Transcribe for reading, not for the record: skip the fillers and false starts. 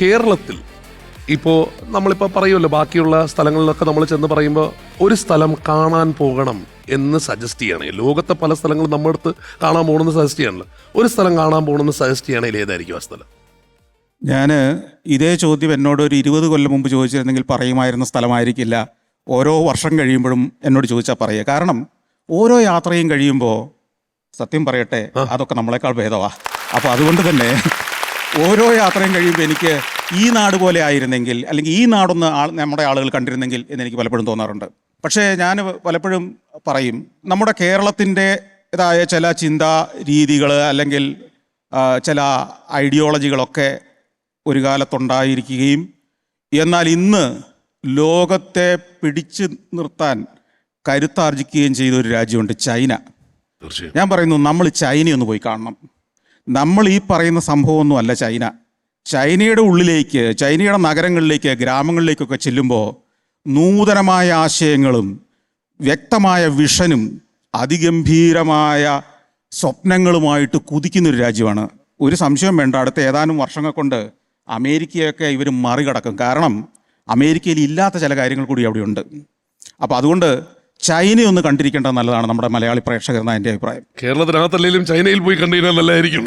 കേരളത്തിൽ ഇപ്പോൾ നമ്മളിപ്പോൾ പറയുമല്ലോ, ബാക്കിയുള്ള സ്ഥലങ്ങളിലൊക്കെ നമ്മൾ ചെന്ന് പറയുമ്പോൾ ഒരു സ്ഥലം കാണാൻ പോകണം എന്ന് സജസ്റ്റ് ചെയ്യണേ, ലോകത്തെ പല സ്ഥലങ്ങളും നമ്മുടെ അടുത്ത് കാണാൻ പോകണമെന്ന് സജസ്റ്റ് ചെയ്യണല്ലോ, ഒരു സ്ഥലം കാണാൻ പോകണമെന്ന് സജസ്റ്റ് ചെയ്യണമെങ്കിൽ ഏതായിരിക്കും ആ സ്ഥലം? ഞാൻ ഇതേ ചോദ്യം എന്നോട് ഒരു 20 കൊല്ലം മുമ്പ് ചോദിച്ചിരുന്നെങ്കിൽ പറയുമായിരുന്ന സ്ഥലമായിരിക്കില്ല ഓരോ വർഷം കഴിയുമ്പോഴും എന്നോട് ചോദിച്ചാൽ പറയുക. കാരണം ഓരോ യാത്രയും കഴിയുമ്പോൾ സത്യം പറയട്ടെ, അതൊക്കെ നമ്മളെക്കാൾ ഭേദമാണ്. അപ്പോൾ അതുകൊണ്ട് തന്നെ ഓരോ യാത്രയും കഴിയുമ്പോൾ എനിക്ക് ഈ നാട് പോലെ ആയിരുന്നെങ്കിൽ, അല്ലെങ്കിൽ ഈ നാടൊന്ന് നമ്മുടെ ആളുകൾ കണ്ടിരുന്നെങ്കിൽ എന്നെനിക്ക് പലപ്പോഴും തോന്നാറുണ്ട്. പക്ഷേ ഞാൻ പലപ്പോഴും പറയും, നമ്മുടെ കേരളത്തിൻ്റെതായ ചില ചിന്താ രീതികൾ അല്ലെങ്കിൽ ചില ഐഡിയോളജികളൊക്കെ ഒരു കാലത്തുണ്ടായിരിക്കുകയും എന്നാൽ ഇന്ന് ലോകത്തെ പിടിച്ചു നിർത്താൻ കരുത്താർജിക്കുകയും ചെയ്ത ഒരു രാജ്യമുണ്ട്, ചൈന. ഞാൻ പറയുന്നു, നമ്മൾ ചൈനയൊന്ന് പോയി കാണണം. നമ്മൾ ഈ പറയുന്ന സംഭവമൊന്നും അല്ല ചൈന. ചൈനയുടെ ഉള്ളിലേക്ക്, ചൈനയുടെ നഗരങ്ങളിലേക്ക്, ഗ്രാമങ്ങളിലേക്കൊക്കെ ചെല്ലുമ്പോൾ നൂതനമായ ആശയങ്ങളും വ്യക്തമായ വിഷനും അതിഗംഭീരമായ സ്വപ്നങ്ങളുമായിട്ട് കുതിക്കുന്നൊരു രാജ്യമാണ്. ഒരു സംശയം വേണ്ട, അടുത്ത ഏതാനും വർഷങ്ങൾ കൊണ്ട് അമേരിക്കയൊക്കെ ഇവർ മറികടക്കും. കാരണം അമേരിക്കയിൽ ഇല്ലാത്ത ചില കാര്യങ്ങൾ കൂടി അവിടെയുണ്ട്. അപ്പോൾ അതുകൊണ്ട് ചൈനയൊന്ന് കണ്ടിരിക്കേണ്ടത് നല്ലതാണ് നമ്മുടെ മലയാളി പ്രേക്ഷകർ എന്നാണ് എൻ്റെ അഭിപ്രായം. കേരളത്തിനകത്തല്ലെങ്കിലും ചൈനയിൽ പോയി കണ്ടു കഴിഞ്ഞാൽ നല്ലതായിരിക്കും.